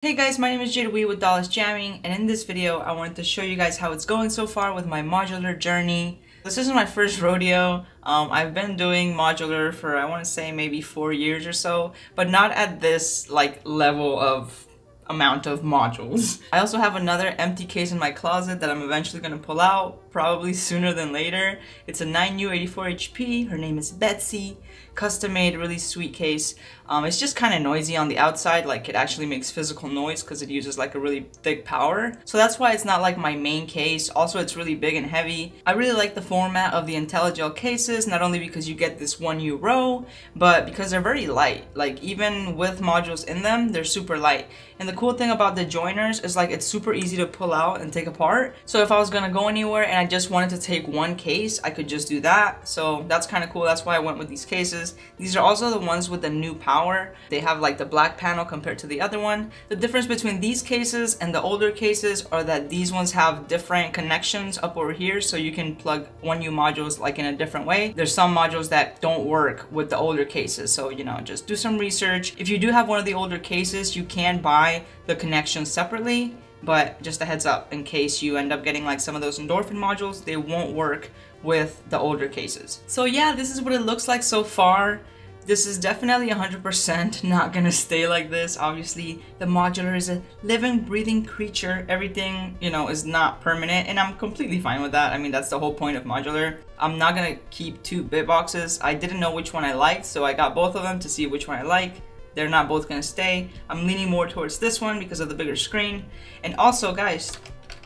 Hey guys, my name is JAde with Dallas Jamming, and in this video I wanted to show you guys how it's going so far with my modular journey. This isn't my first rodeo. I've been doing modular for I want to say maybe 4 years or so, but not at this level of amount of modules. I also have another empty case in my closet that I'm eventually going to pull out, probably sooner than later. It's a 9U84HP, her name is Betsy, custom made, really sweet case. It's just kind of noisy on the outside, like it actually makes physical noise because it uses like a really thick power. So that's why it's not like my main case. Also, it's really big and heavy. I really like the format of the IntelliGel cases, not only because you get this 1U row, but because they're very light. Like even with modules in them, they're super light. And the cool thing about the joiners is like it's super easy to pull out and take apart. So if I was gonna go anywhere and I just wanted to take one case, I could just do that. So that's kind of cool. That's why I went with these cases. These are also the ones with the new power. They have like the black panel compared to the other one. The difference between these cases and the older cases are that these ones have different connections up over here, so you can plug 1U modules like in a different way. There's some modules that don't work with the older cases, so you know, just do some research. If you do have one of the older cases, you can buy the connections separately, but just a heads up in case you end up getting like some of those endorphin modules, they won't work with the older cases. So yeah, this is what it looks like so far. This is definitely 100% not gonna stay like this. Obviously, the modular is a living, breathing creature. Everything, you know, is not permanent, and I'm completely fine with that. I mean, that's the whole point of modular. I'm not gonna keep two bit boxes. I didn't know which one I liked, so I got both of them to see which one I like. They're not both gonna stay. I'm leaning more towards this one because of the bigger screen. And also, guys,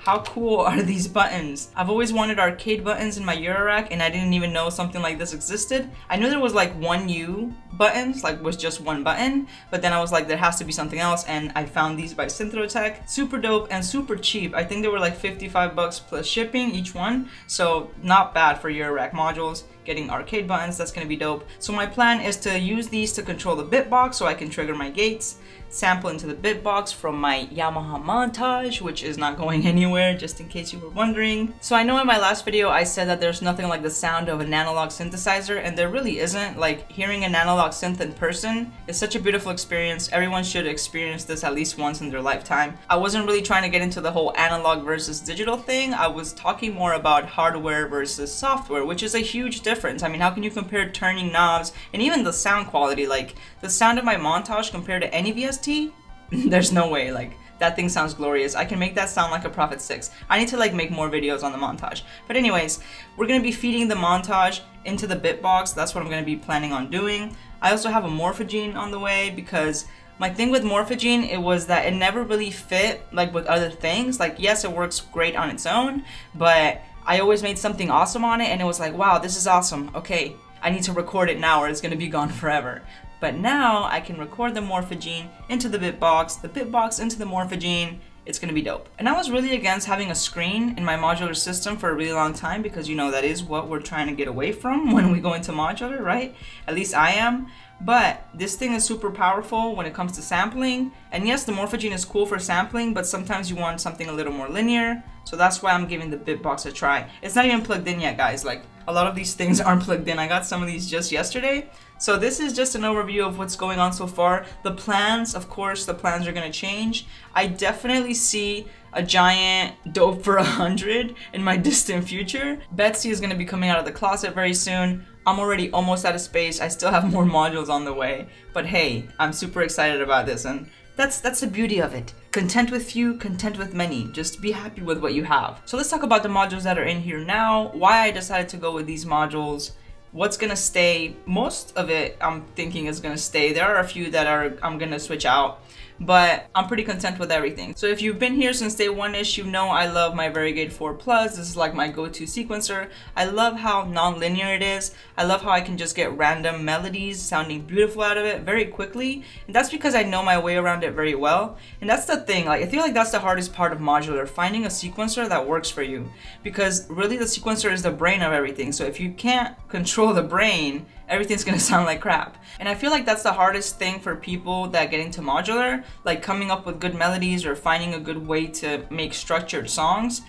how cool are these buttons? I've always wanted arcade buttons in my Euro rack, and I didn't even know something like this existed. I knew there was like 1U buttons, like was just one button, but then I was like, there has to be something else, and I found these by Synthro. Super dope and super cheap. I think they were like 55 bucks plus shipping each one, so not bad for Euro rack modules. Getting arcade buttons, that's gonna be dope. So my plan is to use these to control the bit box so I can trigger my gates, sample into the bit box from my Yamaha montage, which is not going anywhere, just in case you were wondering. So I know in my last video I said that there's nothing like the sound of an analog synthesizer, and there really isn't. Like hearing an analog synth in person is such a beautiful experience. Everyone should experience this at least once in their lifetime. I wasn't really trying to get into the whole analog versus digital thing. I was talking more about hardware versus software, which is a huge difference. I mean, how can you compare turning knobs and even the sound quality? Like the sound of my montage compared to any VST? There's no way. Like that thing sounds glorious. I can make that sound like a Prophet 6. I need to like make more videos on the montage. But anyways, we're gonna be feeding the montage into the bit box. That's what I'm gonna be planning on doing. I also have a Morphogene on the way because my thing with Morphogene, it was that it never really fit like with other things. Like yes, it works great on its own, but I always made something awesome on it, and it was like, wow, this is awesome. Okay, I need to record it now or it's gonna be gone forever. But now I can record the Morphogene into the bit box into the Morphogene. It's gonna be dope. And I was really against having a screen in my modular system for a really long time because, you know, that is what we're trying to get away from when we go into modular, right? At least I am. But this thing is super powerful when it comes to sampling. And yes, the Morphogene is cool for sampling, but sometimes you want something a little more linear. So that's why I'm giving the bitbox a try. It's not even plugged in yet, guys. Like a lot of these things aren't plugged in. I got some of these just yesterday. So this is just an overview of what's going on so far. The plans, of course, the plans are gonna change. I definitely see a giant dope for 100 in my distant future. Betsy is gonna be coming out of the closet very soon. I'm already almost out of space. I still have more modules on the way. But hey, I'm super excited about this, and that's the beauty of it. Content with few, content with many. Just be happy with what you have. So let's talk about the modules that are in here now, why I decided to go with these modules, what's gonna stay. Most of it I'm thinking is gonna stay. There are a few that I'm gonna switch out, but I'm pretty content with everything. So if you've been here since day one-ish, you know I love my Varigate 4 Plus. This is like my go-to sequencer. I love how non-linear it is. I love how I can just get random melodies sounding beautiful out of it very quickly. And that's because I know my way around it very well. And that's the thing, like I feel like that's the hardest part of modular, finding a sequencer that works for you. Because really the sequencer is the brain of everything. So if you can't control the brain, everything's gonna sound like crap. And I feel like that's the hardest thing for people that get into modular, like coming up with good melodies or finding a good way to make structured songs.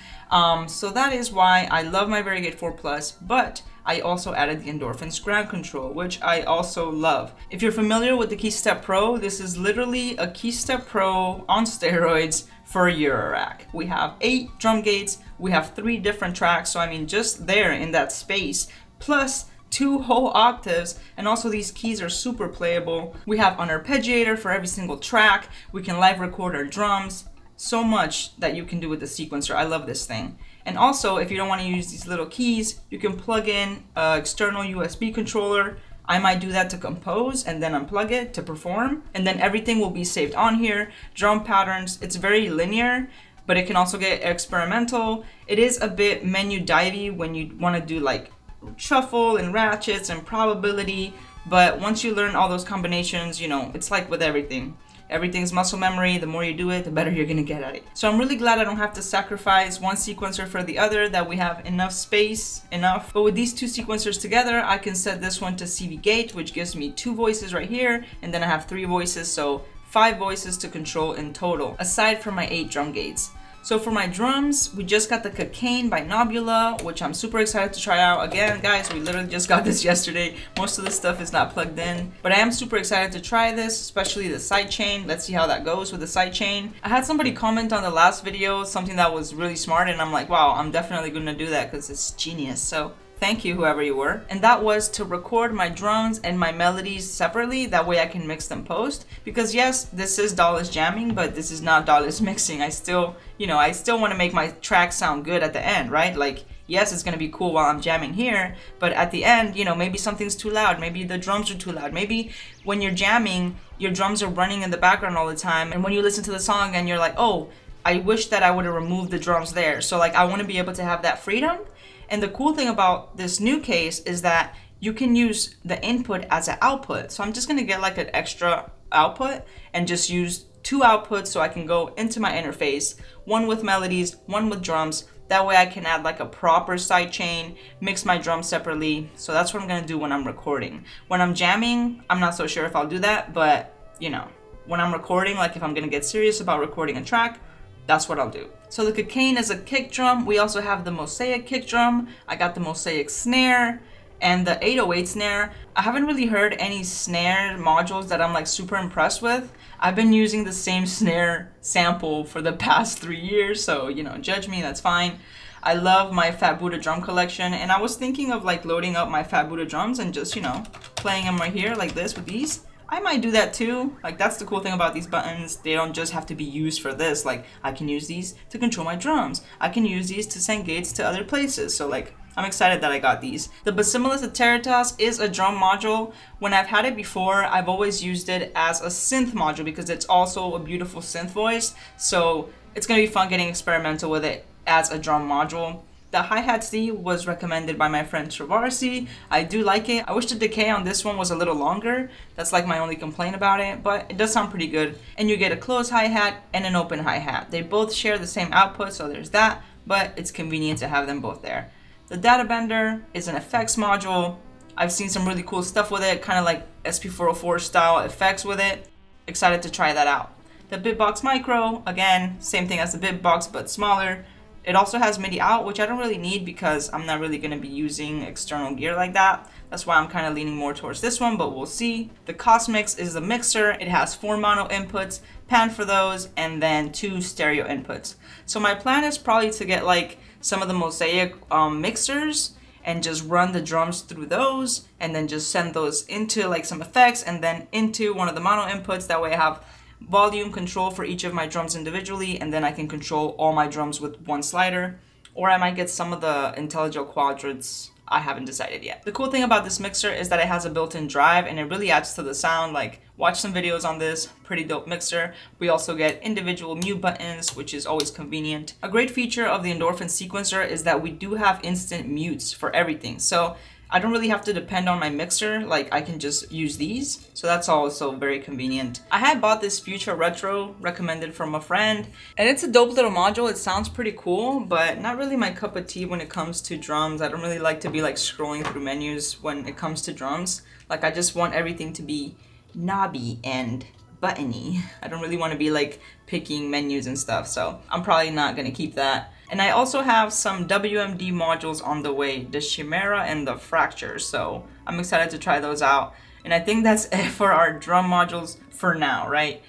So that is why I love my Varigate 4 Plus, but I also added the Endorphins ground control, which I also love. If you're familiar with the KeyStep Pro, this is literally a KeyStep Pro on steroids for a Eurorack. We have 8 drum gates, we have 3 different tracks, so I mean just there in that space, plus 2 whole octaves, and also these keys are super playable. We have an arpeggiator for every single track, we can live record our drums, so much that you can do with the sequencer. I love this thing. And also, if you don't want to use these little keys, you can plug in an external USB controller. I might do that to compose and then unplug it to perform, and then everything will be saved on here. Drum patterns, it's very linear, but it can also get experimental. It is a bit menu divey when you want to do like shuffle and ratchets and probability, but once you learn all those combinations, you know, it's like with everything. Everything's muscle memory. The more you do it, the better you're gonna get at it. So I'm really glad I don't have to sacrifice one sequencer for the other, that we have enough space, enough. But with these 2 sequencers together, I can set this one to CV gate, which gives me 2 voices right here, and then I have 3 voices, so 5 voices to control in total, aside from my 8 drum gates. So for my drums, we just got the Cocaine by Modular, which I'm super excited to try out. Again, guys, we literally just got this yesterday. Most of the stuff is not plugged in, but I am super excited to try this, especially the sidechain. Let's see how that goes with the sidechain. I had somebody comment on the last video, something that was really smart, and I'm like, wow, I'm definitely gonna do that because it's genius. So thank you, whoever you were. And that was to record my drums and my melodies separately. That way I can mix them post. Because yes, this is DAWless jamming, but this is not DAWless mixing. I still, you know, I still want to make my track sound good at the end, right? Like, yes, it's going to be cool while I'm jamming here, but at the end, you know, maybe something's too loud. Maybe the drums are too loud. Maybe when you're jamming, your drums are running in the background all the time. And when you listen to the song and you're like, oh, I wish that I would have removed the drums there. So like, I want to be able to have that freedom. And the cool thing about this new case is that you can use the input as an output. So I'm just gonna get like an extra output and just use 2 outputs so I can go into my interface, one with melodies, one with drums. That way I can add like a proper sidechain, mix my drums separately. So that's what I'm gonna do when I'm recording. When I'm jamming, I'm not so sure if I'll do that, but you know, when I'm recording, like if I'm gonna get serious about recording a track, that's what I'll do. So the Cocaine is a kick drum. We also have the Mosaic kick drum. I got the Mosaic snare and the 808 snare. I haven't really heard any snare modules that I'm like super impressed with. I've been using the same snare sample for the past 3 years, so you know, judge me, that's fine. I love my Fat Buddha drum collection, and I was thinking of like loading up my Fat Buddha drums and just, you know, playing them right here like this with these. I might do that too. Like, that's the cool thing about these buttons. They don't just have to be used for this. Like, I can use these to control my drums. I can use these to send gates to other places. So like, I'm excited that I got these. The Basiliscus Iteritas is a drum module. When I've had it before, I've always used it as a synth module because it's also a beautiful synth voice. So it's gonna be fun getting experimental with it as a drum module. The hi-hat C was recommended by my friend Travarsi. I do like it. I wish the decay on this one was a little longer. That's like my only complaint about it, but it does sound pretty good. And you get a closed hi-hat and an open hi-hat. They both share the same output, so there's that, but it's convenient to have them both there. The Data Bender is an effects module. I've seen some really cool stuff with it, kind of like SP404 style effects with it. Excited to try that out. The Bitbox Micro, again, same thing as the Bitbox, but smaller. It also has MIDI out, which I don't really need because I'm not really going to be using external gear like that. That's why I'm kind of leaning more towards this one, but we'll see. The Cosmix is the mixer. It has 4 mono inputs, pan for those, and then 2 stereo inputs. So my plan is probably to get like some of the Mosaic mixers and just run the drums through those, and then just send those into like some effects and then into one of the mono inputs. That way I have volume control for each of my drums individually, and then I can control all my drums with one slider. Or I might get some of the IntelliJ quadrants. I haven't decided yet. The cool thing about this mixer is that it has a built-in drive, and it really adds to the sound. Like, watch some videos on this, pretty dope mixer. We also get individual mute buttons, which is always convenient. A great feature of the Endorphin sequencer is that we do have instant mutes for everything. So I don't really have to depend on my mixer, like I can just use these. So that's also very convenient. I had bought this Future Retro, recommended from a friend, and it's a dope little module. It sounds pretty cool, but not really my cup of tea when it comes to drums. I don't really like to be like scrolling through menus when it comes to drums. Like, I just want everything to be knobby and buttony. I don't really want to be like picking menus and stuff, so I'm probably not gonna keep that. And I also have some WMD modules on the way, the Chimera and the Fracture, so I'm excited to try those out. And I think that's it for our drum modules for now, right?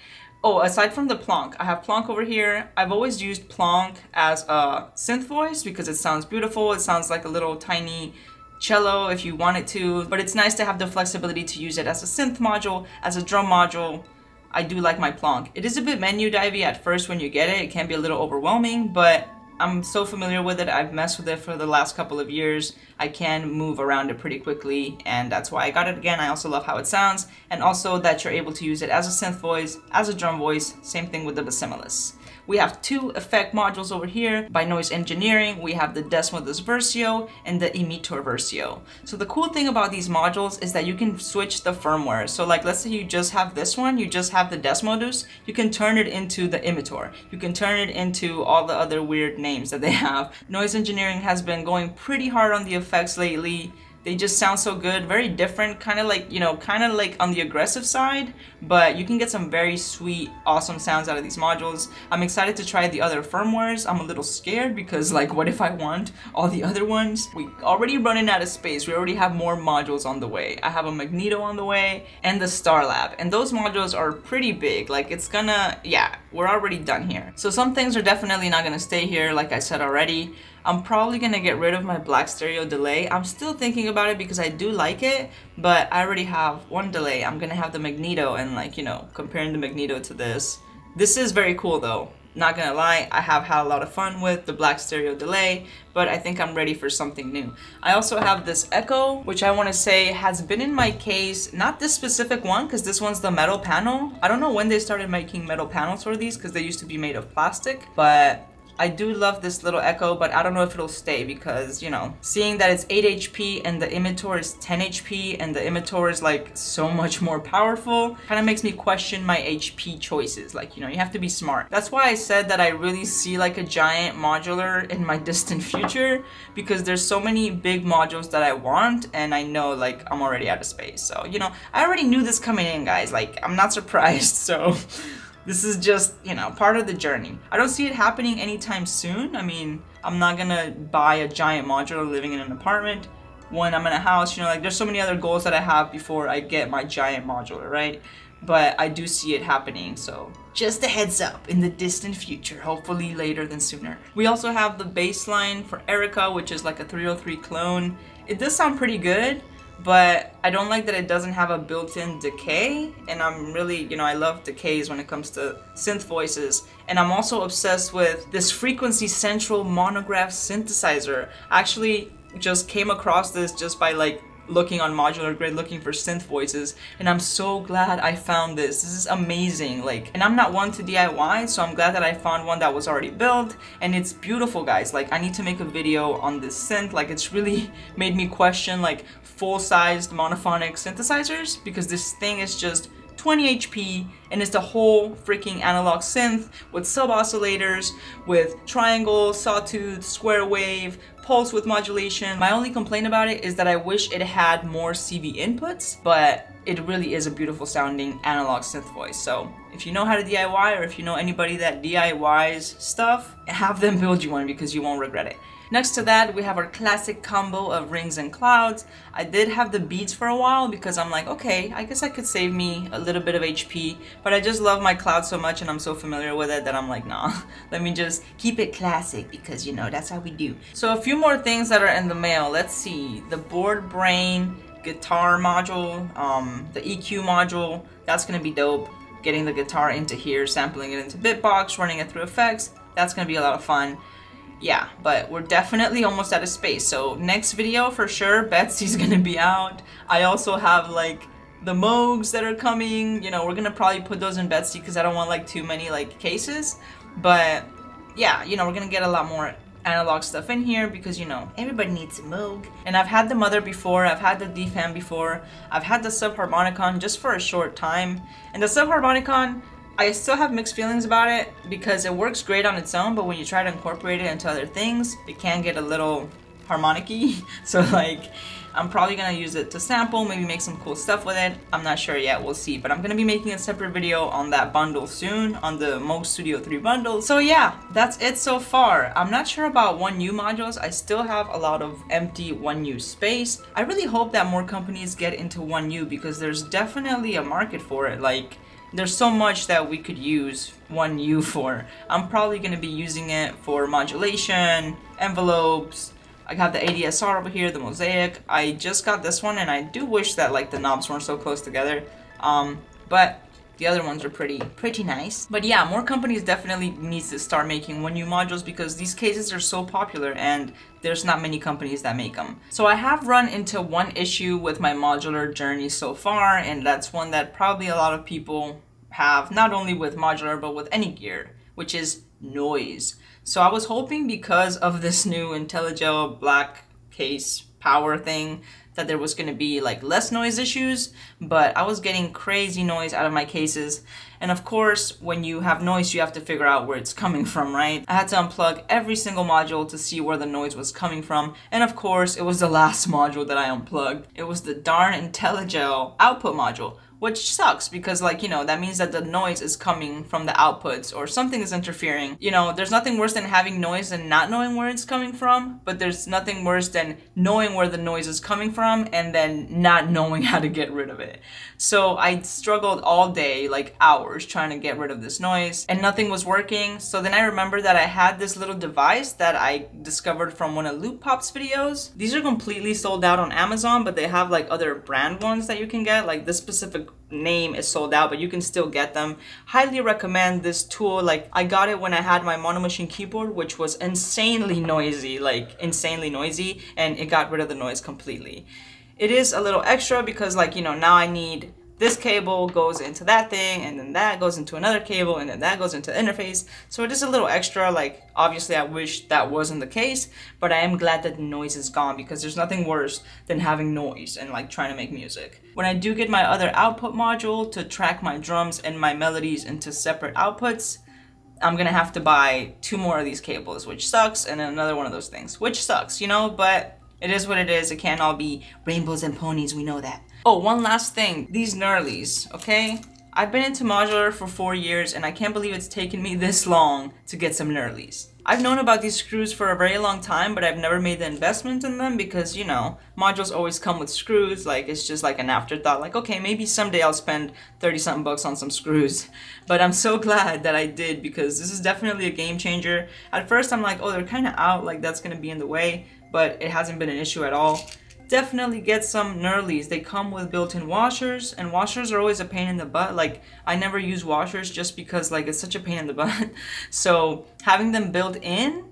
Oh, aside from the Plonk, I have Plonk over here. I've always used Plonk as a synth voice because it sounds beautiful. It sounds like a little tiny cello if you want it to, but it's nice to have the flexibility to use it as a synth module, as a drum module. I do like my Plonk. It is a bit menu divey at first when you get it. It can be a little overwhelming, but I'm so familiar with it. I've messed with it for the last couple of years. I can move around it pretty quickly, and that's why I got it again. I also love how it sounds, and also that you're able to use it as a synth voice, as a drum voice. Same thing with the Basimilus. We have two effect modules over here by Noise Engineering. We have the Desmodus Versio and the Emitor Versio. So the cool thing about these modules is that you can switch the firmware. So like, let's say you just have this one, you just have the Desmodus, you can turn it into the Emitor. You can turn it into all the other weird names that they have. Noise Engineering has been going pretty hard on the effects lately. They just sound so good, very different, kind of like, you know, kind of like on the aggressive side, but you can get some very sweet, awesome sounds out of these modules. I'm excited to try the other firmwares. I'm a little scared because like, what if I want all the other ones? We already running out of space. We already have more modules on the way. I have a Magneto on the way and the Starlab, and those modules are pretty big. Like it's gonna, yeah, we're already done here. So some things are definitely not gonna stay here, like I said already. I'm probably gonna get rid of my black stereo delay. I'm still thinking about it because I do like it, but I already have one delay. I'm gonna have the Magneto, and like, you know, comparing the Magneto to this is very cool though. Not gonna lie, I have had a lot of fun with the black stereo delay, but I think I'm ready for something new. I also have this Echo, which I wanna say has been in my case, not this specific one, because this one's the metal panel. I don't know when they started making metal panels for these, because they used to be made of plastic, but I do love this little Echo, but I don't know if it'll stay because, you know, seeing that it's 8 HP and the Emitor is 10 HP and the Emitor is like so much more powerful, kind of makes me question my HP choices. Like, you know, you have to be smart. That's why I said that I really see like a giant modular in my distant future, because there's so many big modules that I want, and I know like I'm already out of space. So, you know, I already knew this coming in, guys. Like, I'm not surprised, so this is just, you know, part of the journey. I don't see it happening anytime soon. I mean, I'm not gonna buy a giant modular living in an apartment when I'm in a house. You know, like there's so many other goals that I have before I get my giant modular, right? But I do see it happening, so just a heads up, in the distant future, hopefully later than sooner. We also have the bass line for Erica, which is like a 303 clone. It does sound pretty good, but I don't like that it doesn't have a built-in decay, and I'm really, you know, I love decays when it comes to synth voices. And I'm also obsessed with this Frequency Central monograph synthesizer. I actually just came across this just by like looking on Modular Grid, looking for synth voices, and I'm so glad I found this. This is amazing. Like, and I'm not one to DIY, so I'm glad that I found one that was already built, and it's beautiful, guys. Like, I need to make a video on this synth. Like, it's really made me question like full-sized monophonic synthesizers, because this thing is just 20 HP and it's the whole freaking analog synth with sub-oscillators, with triangle, sawtooth, square wave, pulse width modulation. My only complaint about it is that I wish it had more CV inputs, but it really is a beautiful sounding analog synth voice. So if you know how to DIY, or if you know anybody that DIYs stuff, have them build you one because you won't regret it. Next to that, we have our classic combo of rings and clouds. I did have the beats for a while because I'm like, okay, I guess I could save me a little bit of HP, but I just love my cloud so much and I'm so familiar with it that I'm like, nah, let me just keep it classic because, you know, that's how we do. So a few more things that are in the mail. Let's see, the board brain guitar module, the EQ module, that's gonna be dope. Getting the guitar into here, sampling it into Bitbox, running it through effects, that's gonna be a lot of fun. Yeah, but we're definitely almost out of space. So next video for sure, Betsy's gonna be out. I also have like the Moogs that are coming. You know, we're gonna probably put those in Betsy because I don't want like too many like cases. But yeah, you know, we're gonna get a lot more analog stuff in here because, you know, everybody needs a Moog. And I've had the Mother before, I've had the D-Fan before, I've had the Subharmonicon just for a short time. And the Subharmonicon, I still have mixed feelings about it because it works great on its own, but when you try to incorporate it into other things, it can get a little harmonic-y. So like, I'm probably gonna use it to sample, maybe make some cool stuff with it. I'm not sure yet, we'll see. But I'm gonna be making a separate video on that bundle soon, on the Moog Studio 3 bundle. So yeah, that's it so far. I'm not sure about 1U modules. I still have a lot of empty 1U space. I really hope that more companies get into 1U because there's definitely a market for it. Like, there's so much that we could use 1U for. I'm probably gonna be using it for modulation, envelopes. I have the ADSR over here, the Mosaic. I just got this one and I do wish that like the knobs weren't so close together. But the other ones are pretty nice. But yeah, more companies definitely need to start making 1U modules because these cases are so popular and there's not many companies that make them. So I have run into one issue with my modular journey so far, and that's one that probably a lot of people have, not only with modular but with any gear, which is noise. So I was hoping because of this new IntelliGel black case power thing that there was going to be like less noise issues, but I was getting crazy noise out of my cases. And of course, when you have noise, you have to figure out where it's coming from, right? I had to unplug every single module to see where the noise was coming from. And of course, it was the last module that I unplugged. It was the darn IntelliGel output module, which sucks because, like, you know, that means that the noise is coming from the outputs or something is interfering. You know, there's nothing worse than having noise and not knowing where it's coming from, but there's nothing worse than knowing where the noise is coming from and then not knowing how to get rid of it. So I struggled all day, like hours, trying to get rid of this noise and nothing was working. So then I remembered that I had this little device that I discovered from one of Loop Pop's videos. These are completely sold out on Amazon, but they have like other brand ones that you can get. Like this specific name is sold out, but you can still get them. Highly recommend this tool. Like, I got it when I had my Monomachine keyboard, which was insanely noisy, like insanely noisy, and it got rid of the noise completely. It is a little extra because, like, you know, now I need this cable goes into that thing, and then that goes into another cable, and then that goes into the interface. So it is a little extra. Like, obviously I wish that wasn't the case, but I am glad that the noise is gone because there's nothing worse than having noise and like trying to make music. When I do get my other output module to track my drums and my melodies into separate outputs, I'm gonna have to buy 2 more of these cables, which sucks, and then another one of those things, which sucks, you know, but it is what it is. It can't all be rainbows and ponies, we know that. Oh, one last thing, these knurlies, okay? I've been into modular for 4 years and I can't believe it's taken me this long to get some knurlies. I've known about these screws for a very long time, but I've never made the investment in them because, you know, modules always come with screws. Like, it's just like an afterthought. Like, okay, maybe someday I'll spend 30-something bucks on some screws. But I'm so glad that I did because this is definitely a game changer. At first, I'm like, oh, they're kind of out, like that's gonna be in the way, but it hasn't been an issue at all. Definitely get some knurlies. They come with built-in washers, and washers are always a pain in the butt. Like, I never use washers just because like it's such a pain in the butt. So having them built in,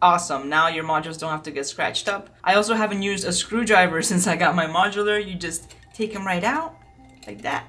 awesome. Now your modules don't have to get scratched up. I also haven't used a screwdriver since I got my modular. You just take them right out like that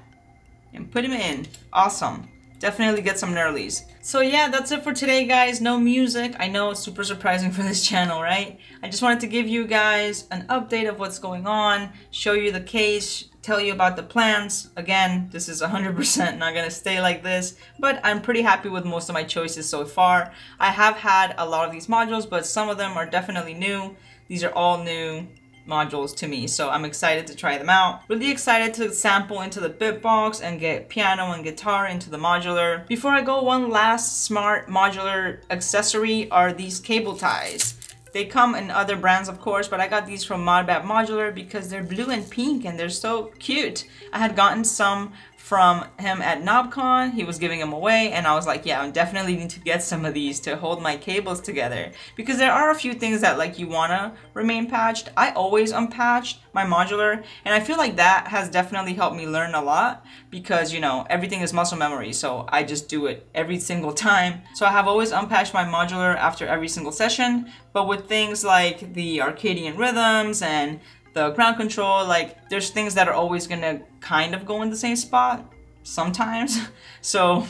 and put them in. Awesome. Definitely get some knurlies. So yeah, that's it for today, guys. No music. I know it's super surprising for this channel, right? I just wanted to give you guys an update of what's going on, show you the case, tell you about the plans. Again, this is 100% not gonna stay like this, but I'm pretty happy with most of my choices so far. I have had a lot of these modules, but some of them are definitely new. These are all new modules to me, so I'm excited to try them out. Really excited to sample into the Bitbox and get piano and guitar into the modular. Before I go, one last smart modular accessory are these cable ties. They come in other brands, of course, but I got these from Modbat Modular because they're blue and pink and they're so cute. I had gotten some from him at KnobCon. He was giving them away and I was like, yeah, I definitely need to get some of these to hold my cables together because there are a few things that like you wanna remain patched. I always unpatched my modular and I feel like that has definitely helped me learn a lot because, you know, everything is muscle memory, so I just do it every single time. So I have always unpatched my modular after every single session, but with things like the Arcadian rhythms and the ground control, like there's things that are always gonna kind of go in the same spot sometimes. So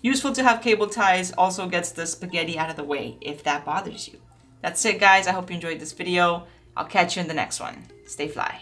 useful to have cable ties, also gets the spaghetti out of the way if that bothers you. That's it, guys. I hope you enjoyed this video. I'll catch you in the next one. Stay fly.